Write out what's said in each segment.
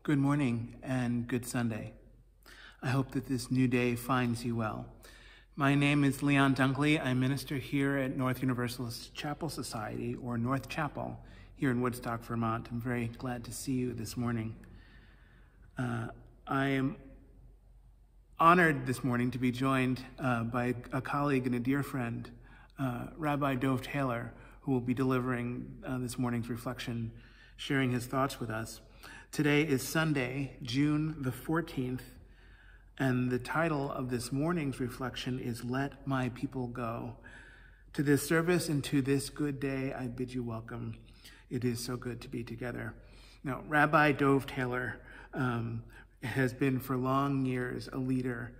Good morning and good Sunday. I hope that this new day finds you well. My name is Leon Dunkley. I minister here at North Universalist Chapel Society, or North Chapel, here in Woodstock, Vermont. I'm very glad to see you this morning. I am honored this morning to be joined by a colleague and a dear friend, Rabbi Dov Taylor, who will be delivering this morning's reflection, sharing his thoughts with us. Today is Sunday, June the 14th, and the title of this morning's reflection is Let My People Go. To this service and to this good day, I bid you welcome. It is so good to be together. Now, Rabbi Dov Taylor has been for long years a leader,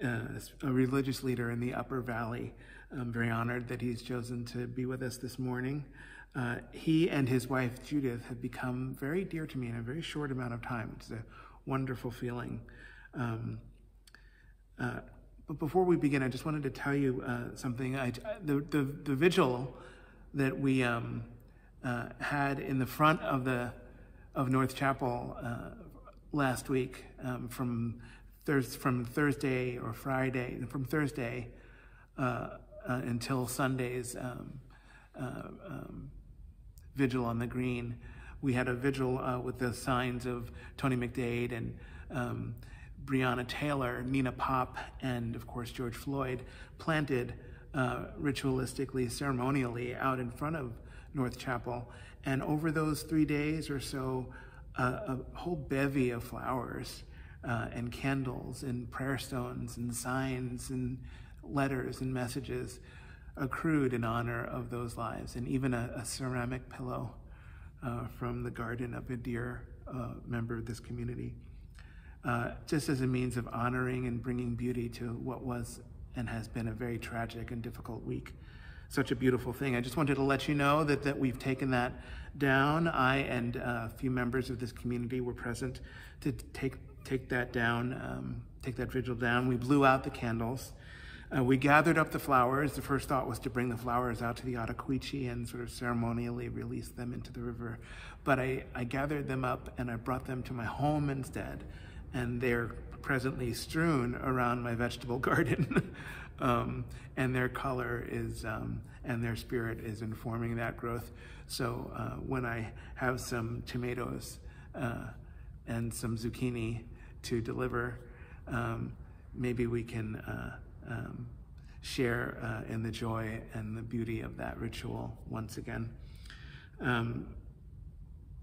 a religious leader in the Upper Valley. I'm very honored that he's chosen to be with us this morning. He and his wife, Judith, have become very dear to me in a very short amount of time. It's a wonderful feeling. But before we begin, I just wanted to tell you something. The vigil that we had in the front of North Chapel last week, from Thursday or Friday, from Thursday until Sunday's vigil on the green. We had a vigil with the signs of Tony McDade and Breonna Taylor, Nina Pop, and of course George Floyd, planted ritualistically, ceremonially out in front of North Chapel. And over those 3 days or so, a whole bevy of flowers and candles and prayer stones and signs and letters and messages accrued in honor of those lives, and even a ceramic pillow from the garden of a dear member of this community, just as a means of honoring and bringing beauty to what was and has been a very tragic and difficult week. Such a beautiful thing. I just wanted to let you know that we've taken that down. I and a few members of this community were present to take that down, take that vigil down. We blew out the candles. We gathered up the flowers. The first thought was to bring the flowers out to the Ottaquiche and sort of ceremonially release them into the river. But I gathered them up and I brought them to my home instead. And they're presently strewn around my vegetable garden. And their color is, and their spirit is informing that growth. So when I have some tomatoes and some zucchini to deliver, maybe we can share in the joy and the beauty of that ritual once again.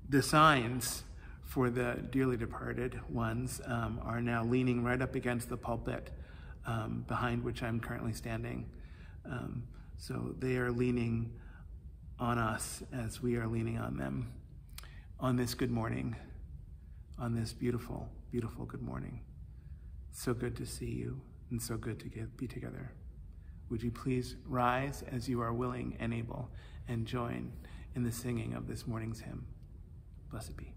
The signs for the dearly departed ones are now leaning right up against the pulpit behind which I'm currently standing. So they are leaning on us as we are leaning on them on this good morning, on this beautiful, beautiful good morning. So good to see you and so good to be together. Would you please rise as you are willing and able and join in the singing of this morning's hymn. Blessed be.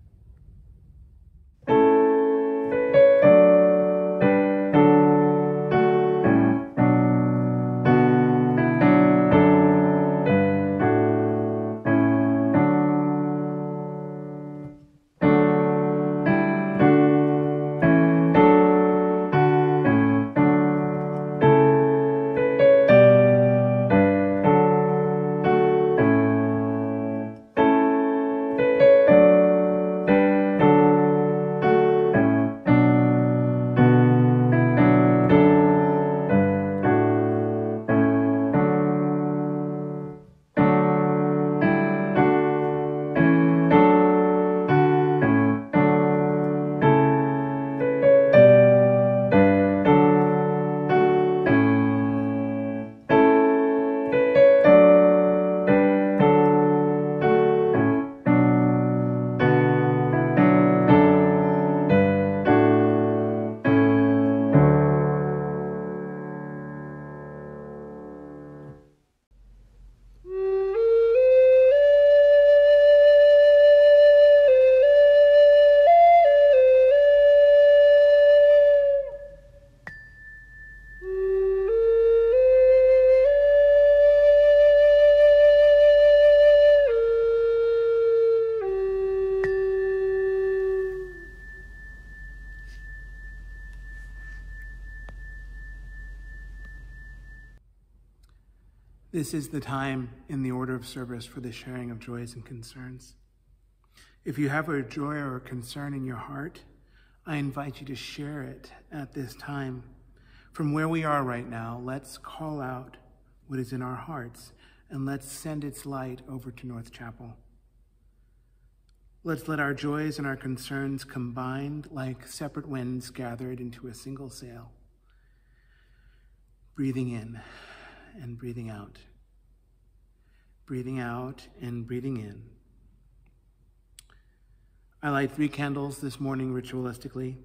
This is the time in the order of service for the sharing of joys and concerns. If you have a joy or a concern in your heart, I invite you to share it at this time. From where we are right now, let's call out what is in our hearts, and let's send its light over to North Chapel. Let's let our joys and our concerns combined like separate winds gathered into a single sail. Breathing in and breathing out. Breathing out and breathing in. I light 3 candles this morning ritualistically.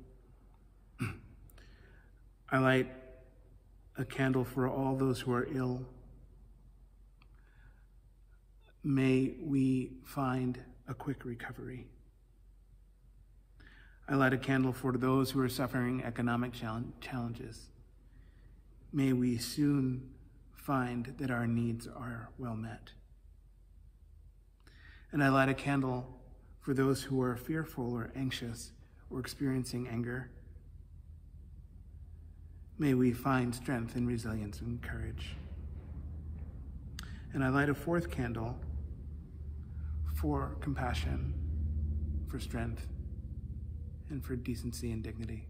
I light a candle for all those who are ill. May we find a quick recovery. I light a candle for those who are suffering economic challenges. May we soon find that our needs are well met. And I light a candle for those who are fearful or anxious or experiencing anger. May we find strength and resilience and courage. And I light a 4th candle for compassion, for strength, and for decency and dignity.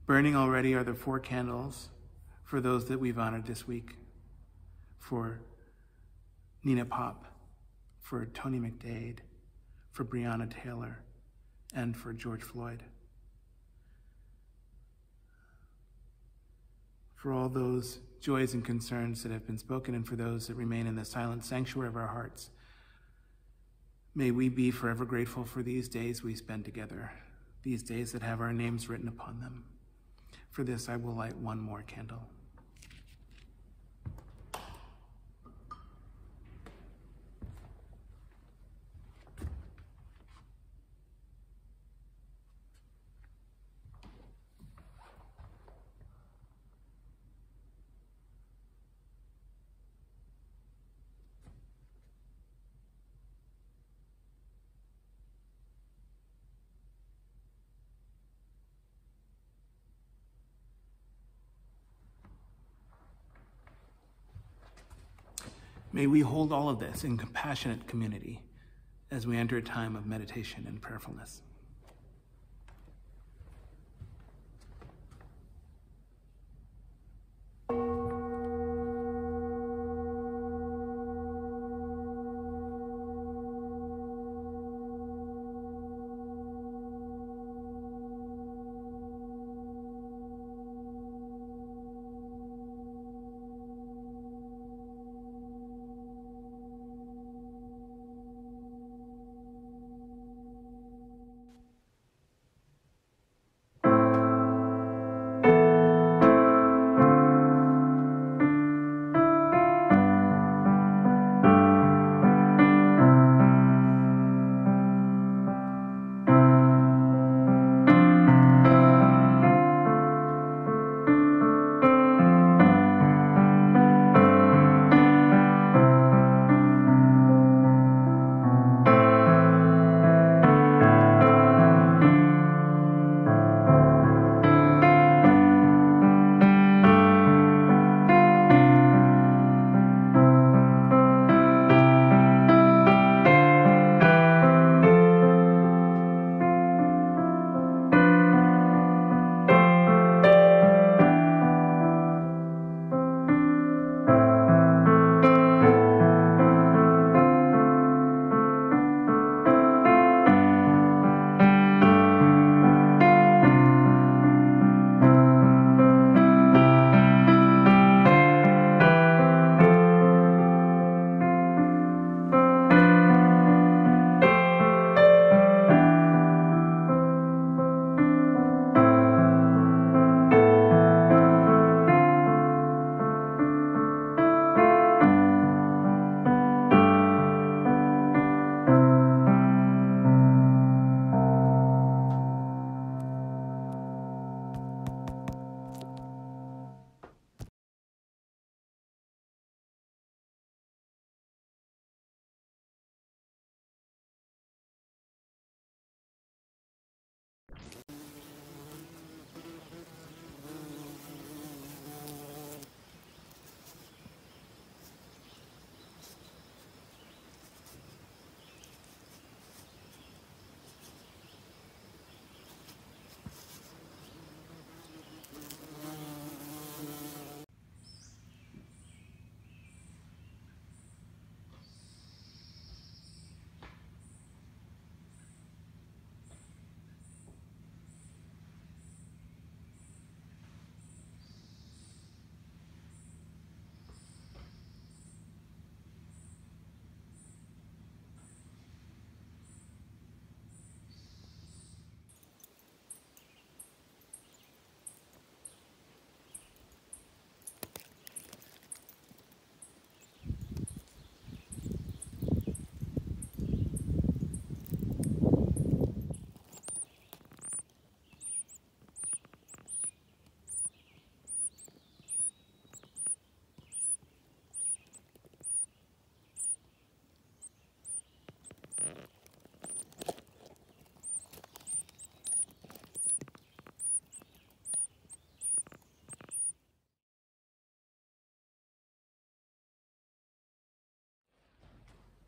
Burning already are the 4 candles for those that we've honored this week, for Nina Pop, for Tony McDade, for Breonna Taylor, and for George Floyd. For all those joys and concerns that have been spoken, and for those that remain in the silent sanctuary of our hearts, may we be forever grateful for these days we spend together, these days that have our names written upon them. For this, I will light 1 more candle. May we hold all of this in compassionate community as we enter a time of meditation and prayerfulness.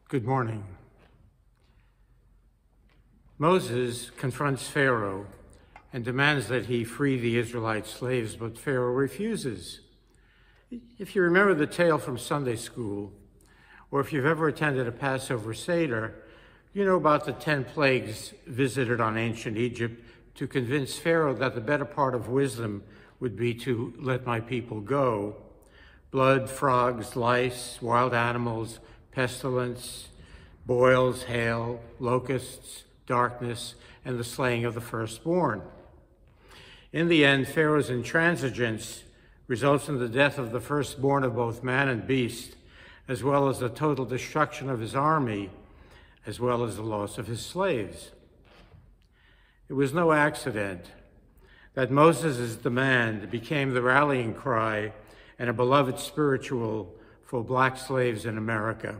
Good morning. Moses confronts Pharaoh and demands that he free the Israelite slaves, but Pharaoh refuses. If you remember the tale from Sunday school, or if you've ever attended a Passover Seder, you know about the 10 plagues visited on ancient Egypt to convince Pharaoh that the better part of wisdom would be to let my people go. Blood, frogs, lice, wild animals, pestilence, boils, hail, locusts, darkness, and the slaying of the firstborn. In the end, Pharaoh's intransigence results in the death of the firstborn of both man and beast, as well as the total destruction of his army, as well as the loss of his slaves. It was no accident that Moses' demand became the rallying cry and a beloved spiritual for black slaves in America.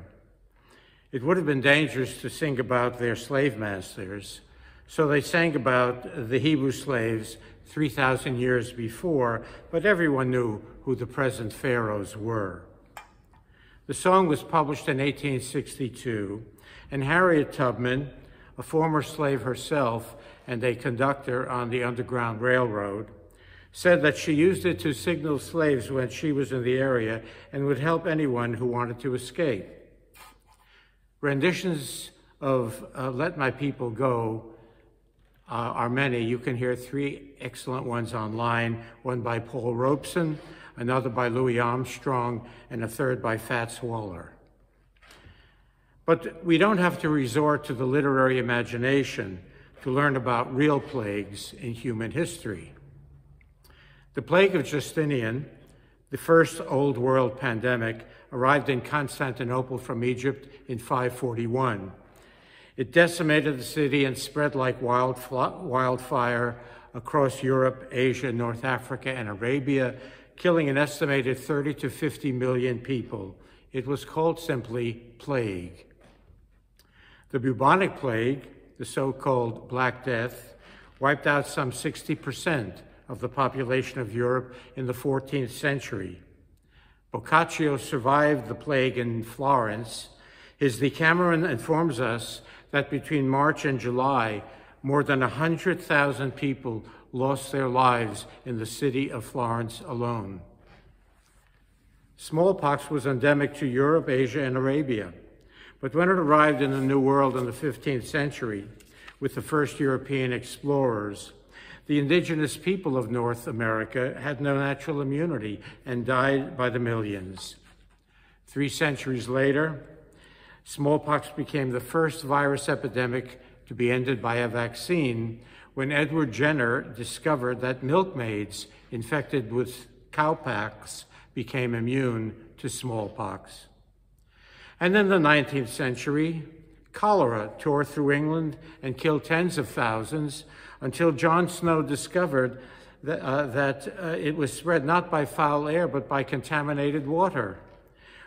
It would have been dangerous to sing about their slave masters, so they sang about the Hebrew slaves 3,000 years before, but everyone knew who the present pharaohs were. The song was published in 1862, and Harriet Tubman, a former slave herself and a conductor on the Underground Railroad, said that she used it to signal slaves when she was in the area and would help anyone who wanted to escape. Renditions of Let My People Go are many. You can hear 3 excellent ones online, one by Paul Robeson, another by Louis Armstrong, and a third by Fats Waller. But we don't have to resort to the literary imagination to learn about real plagues in human history. The plague of Justinian, the first Old World pandemic, arrived in Constantinople from Egypt in 541. It decimated the city and spread like wildfire across Europe, Asia, North Africa, and Arabia, killing an estimated 30 to 50 million people. It was called simply plague. The bubonic plague, the so-called Black Death, wiped out some 60% of the population of Europe in the 14th century. Boccaccio survived the plague in Florence. His Decameron informs us that between March and July, more than 100,000 people lost their lives in the city of Florence alone. Smallpox was endemic to Europe, Asia, and Arabia. But when it arrived in the New World in the 15th century with the first European explorers, the indigenous people of North America had no natural immunity and died by the millions. 3 centuries later, smallpox became the first virus epidemic to be ended by a vaccine when Edward Jenner discovered that milkmaids infected with cowpox became immune to smallpox. And in the 19th century, cholera tore through England and killed tens of thousands until John Snow discovered that it was spread not by foul air but by contaminated water,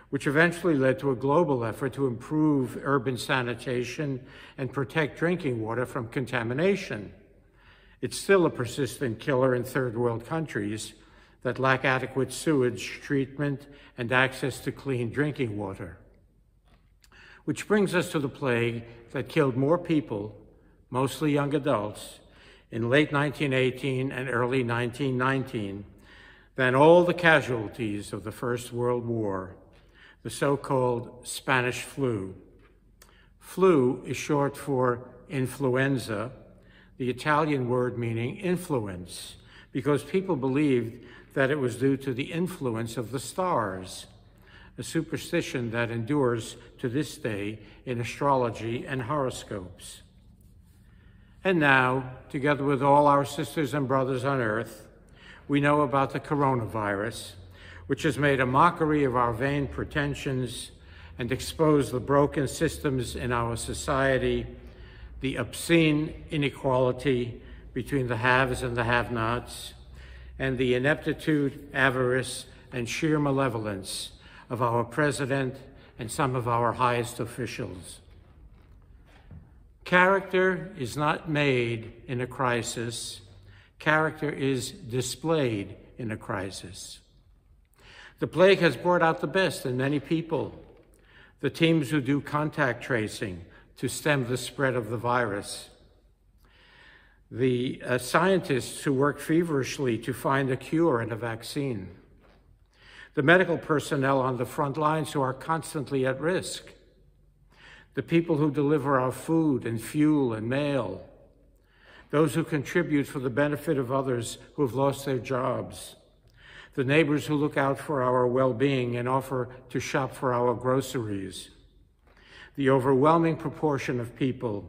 which eventually led to a global effort to improve urban sanitation and protect drinking water from contamination. It's still a persistent killer in third world countries that lack adequate sewage treatment and access to clean drinking water. Which brings us to the plague that killed more people, mostly young adults, in late 1918 and early 1919 than all the casualties of the First World War, the so-called Spanish flu. Flu is short for influenza, the Italian word meaning influence, because people believed that it was due to the influence of the stars, a superstition that endures to this day in astrology and horoscopes. And now, together with all our sisters and brothers on earth, we know about the coronavirus, which has made a mockery of our vain pretensions and exposed the broken systems in our society, the obscene inequality between the haves and the have-nots, and the ineptitude, avarice, and sheer malevolence of our president and some of our highest officials. Character is not made in a crisis. Character is displayed in a crisis. The plague has brought out the best in many people. the teams who do contact tracing to stem the spread of the virus, the scientists who work feverishly to find a cure and a vaccine, the medical personnel on the front lines who are constantly at risk, the people who deliver our food and fuel and mail, those who contribute for the benefit of others who have lost their jobs, the neighbors who look out for our well-being and offer to shop for our groceries, the overwhelming proportion of people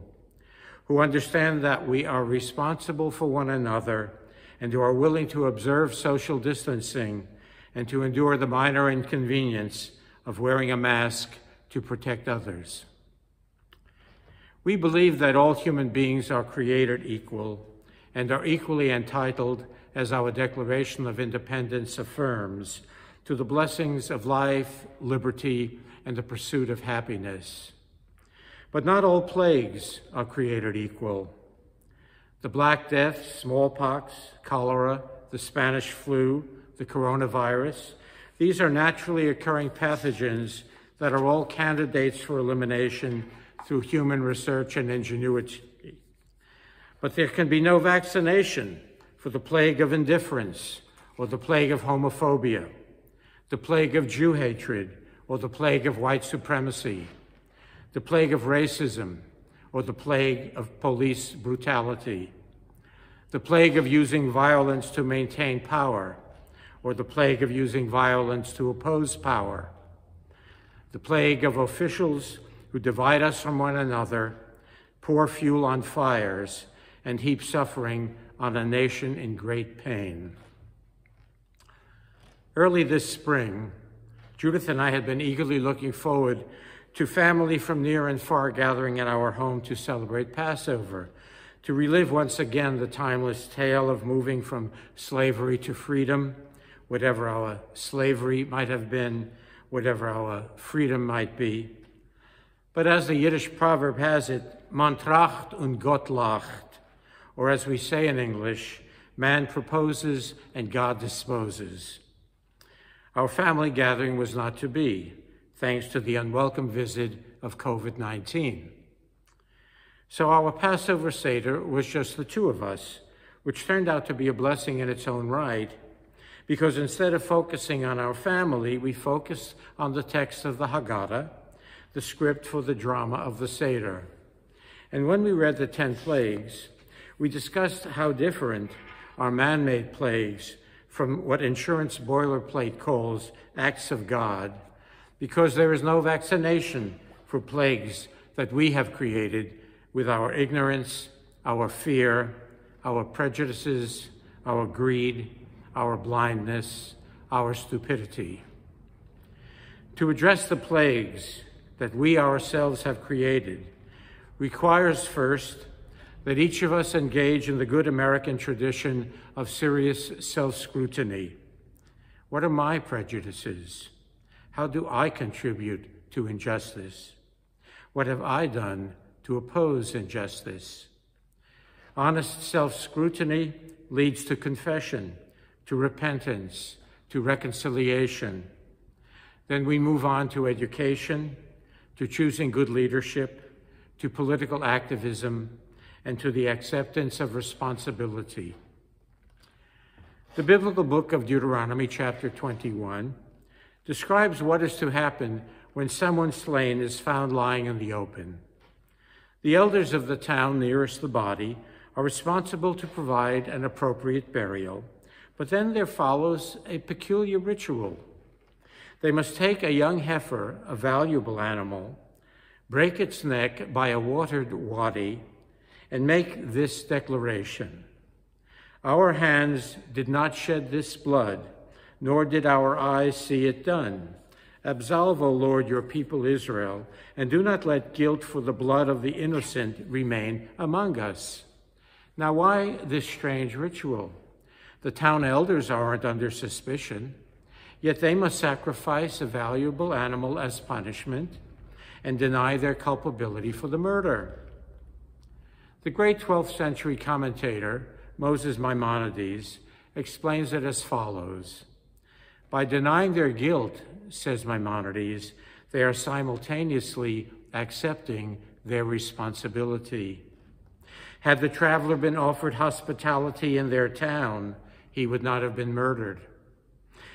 who understand that we are responsible for one another and who are willing to observe social distancing and to endure the minor inconvenience of wearing a mask to protect others. We believe that all human beings are created equal and are equally entitled, as our Declaration of Independence affirms, to the blessings of life, liberty, and the pursuit of happiness. But not all plagues are created equal. The Black Death, smallpox, cholera, the Spanish flu, the coronavirus, these are naturally occurring pathogens that are all candidates for elimination through human research and ingenuity. But there can be no vaccination for the plague of indifference or the plague of homophobia, the plague of Jew hatred or the plague of white supremacy, the plague of racism or the plague of police brutality, the plague of using violence to maintain power or the plague of using violence to oppose power, the plague of officials who divide us from one another, pour fuel on fires, and heap suffering on a nation in great pain. Early this spring, Judith and I had been eagerly looking forward to family from near and far gathering in our home to celebrate Passover, to relive once again the timeless tale of moving from slavery to freedom, whatever our slavery might have been, whatever our freedom might be. But as the Yiddish proverb has it, man tracht und Gott lacht, or as we say in English, man proposes and God disposes. Our family gathering was not to be, thanks to the unwelcome visit of COVID-19. So our Passover Seder was just the two of us, which turned out to be a blessing in its own right, because instead of focusing on our family, we focused on the text of the Haggadah, the script for the drama of the Seder. And when we read the 10 plagues, we discussed how different are man-made plagues from what insurance boilerplate calls acts of God, because there is no vaccination for plagues that we have created with our ignorance, our fear, our prejudices, our greed, our blindness, our stupidity. To address the plagues that we ourselves have created requires first that each of us engage in the good American tradition of serious self-scrutiny. What are my prejudices? How do I contribute to injustice? What have I done to oppose injustice? Honest self-scrutiny leads to confession, to repentance, to reconciliation. Then we move on to education, to choosing good leadership, to political activism, and to the acceptance of responsibility. The biblical book of Deuteronomy, chapter 21, describes what is to happen when someone slain is found lying in the open. The elders of the town nearest the body are responsible to provide an appropriate burial, but then there follows a peculiar ritual. They must take a young heifer, a valuable animal, break its neck by a watered wadi, and make this declaration: Our hands did not shed this blood, nor did our eyes see it done. Absolve, O Lord, your people Israel, and do not let guilt for the blood of the innocent remain among us. Now, why this strange ritual? The town elders aren't under suspicion, yet they must sacrifice a valuable animal as punishment and deny their culpability for the murder. The great 12th century commentator, Moses Maimonides, explains it as follows. By denying their guilt, says Maimonides, They are simultaneously accepting their responsibility. Had the traveler been offered hospitality in their town, he would not have been murdered.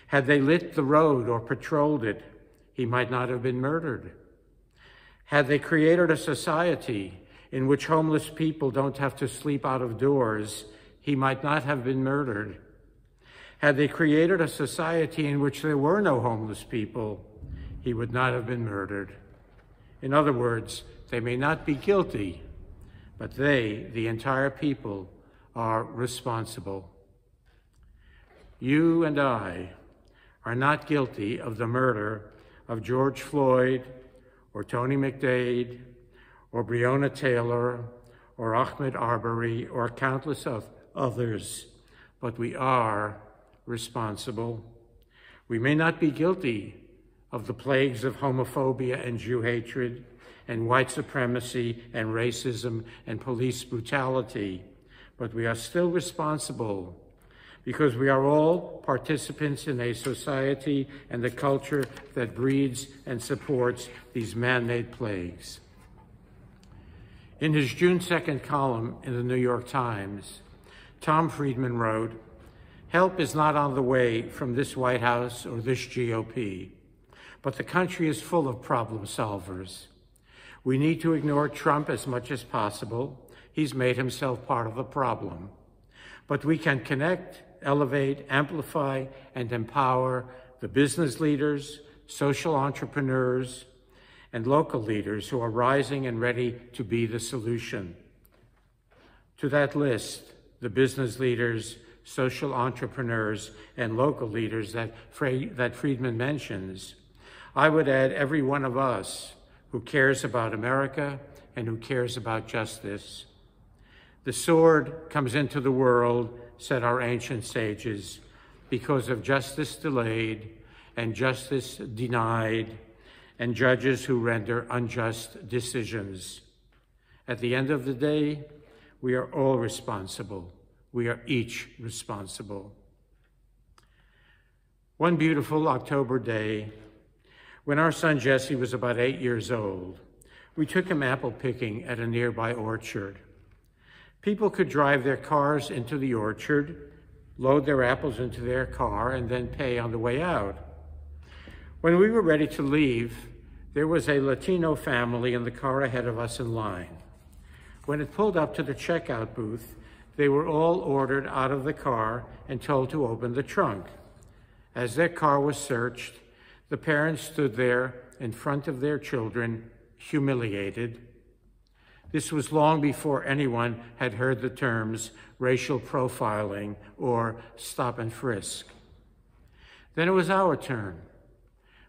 Had they lit the road or patrolled it, he might not have been murdered. Had they created a society in which homeless people don't have to sleep out of doors, he might not have been murdered. Had they created a society in which there were no homeless people, he would not have been murdered. In other words, they may not be guilty, but they, the entire people, are responsible. You and I are not guilty of the murder of George Floyd or Tony McDade or Breonna Taylor or Ahmaud Arbery or countless others, but we are responsible. We may not be guilty of the plagues of homophobia and Jew hatred and white supremacy and racism and police brutality, but we are still responsible because we are all participants in a society and a culture that breeds and supports these man-made plagues. In his June 2nd column in the New York Times, Tom Friedman wrote, "Help is not on the way from this White House or this GOP, but the country is full of problem solvers. We need to ignore Trump as much as possible. He's made himself part of the problem. But we can connect, elevate, amplify, and empower the business leaders, social entrepreneurs, and local leaders who are rising and ready to be the solution." To that list, the business leaders, social entrepreneurs, and local leaders that Friedman mentions, I would add every one of us who cares about America and who cares about justice. The sword comes into the world, said our ancient sages, because of justice delayed and justice denied, and judges who render unjust decisions. At the end of the day, we are all responsible. We are each responsible. One beautiful October day, when our son Jesse was about 8 years old, we took him apple picking at a nearby orchard. People could drive their cars into the orchard, load their apples into their car, and then pay on the way out. When we were ready to leave, there was a Latino family in the car ahead of us in line. When it pulled up to the checkout booth, they were all ordered out of the car and told to open the trunk. As their car was searched, the parents stood there in front of their children, humiliated. This was long before anyone had heard the terms racial profiling or stop and frisk. Then it was our turn.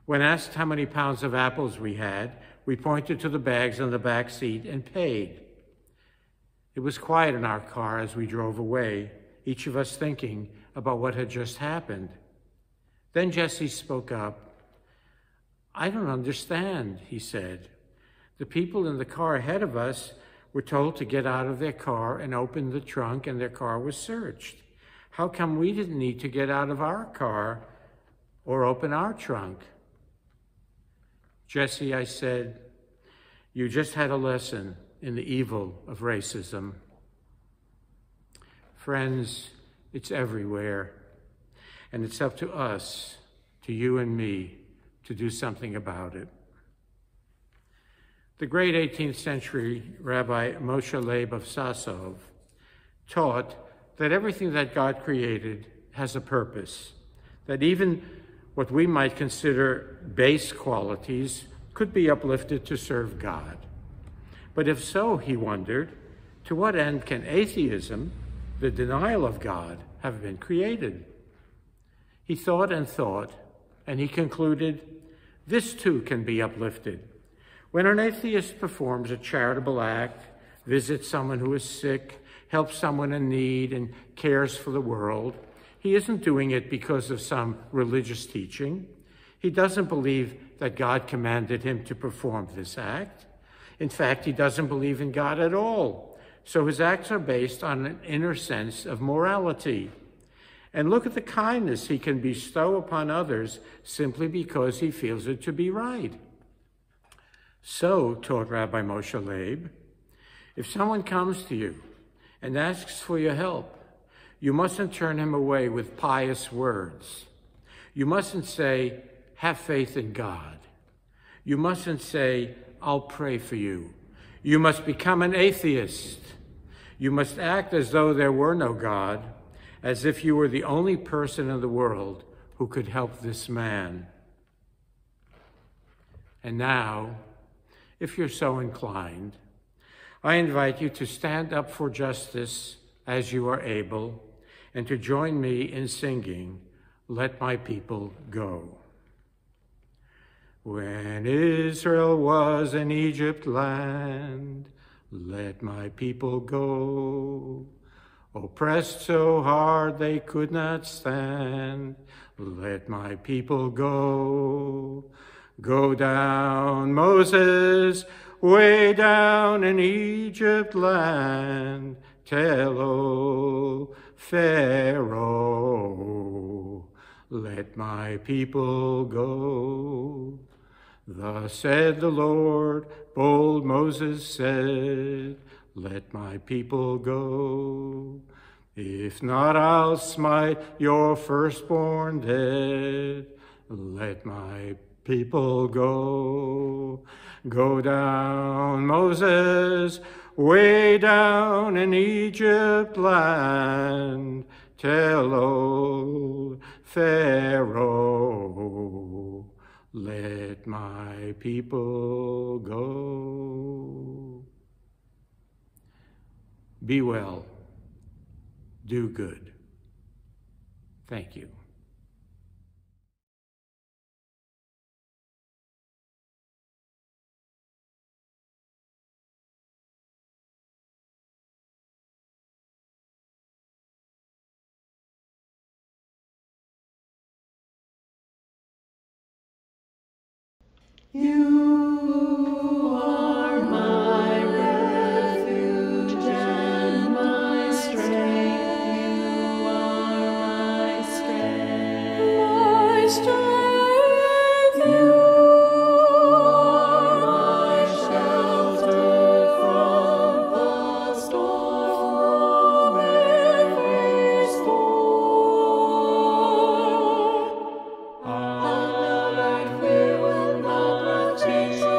When asked how many pounds of apples we had, we pointed to the bags in the back seat and paid. It was quiet in our car as we drove away, each of us thinking about what had just happened. Then Jesse spoke up. "I don't understand," he said. "The people in the car ahead of us were told to get out of their car and open the trunk, and their car was searched. How come we didn't need to get out of our car or open our trunk?" "Jesse," I said, "you just had a lesson in the evil of racism." Friends, it's everywhere, and it's up to us, to you and me, to do something about it. The great 18th century Rabbi Moshe Leib of Sasov taught that everything that God created has a purpose, that even what we might consider base qualities could be uplifted to serve God. But if so, he wondered, to what end can atheism, the denial of God, have been created? He thought, and he concluded, this too can be uplifted. When an atheist performs a charitable act, visits someone who is sick, helps someone in need, and cares for the world, he isn't doing it because of some religious teaching. He doesn't believe that God commanded him to perform this act. In fact, he doesn't believe in God at all. So his acts are based on an inner sense of morality. And look at the kindness he can bestow upon others simply because he feels it to be right. So, taught Rabbi Moshe Leib, if someone comes to you and asks for your help, you mustn't turn him away with pious words. You mustn't say, have faith in God. You mustn't say, I'll pray for you. You must become an atheist. You must act as though there were no God, as if you were the only person in the world who could help this man. And now, if you're so inclined, I invite you to stand up for justice as you are able and to join me in singing, Let My People Go. When Israel was in Egypt land, let my people go. Oppressed so hard they could not stand, let my people go. Go down, Moses, way down in Egypt land. Tell, O Pharaoh, let my people go. Thus said the Lord, bold Moses said, let my people go. If not, I'll smite your firstborn dead. Let my people go. Go down, Moses, way down in Egypt land. Tell old Pharaoh, let my people go. Be well. Do good. Thank you. You are my refuge and my strength. You are my strength. My strength. You are my shelter from the storm, from every storm. All night we will not cease.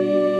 sea.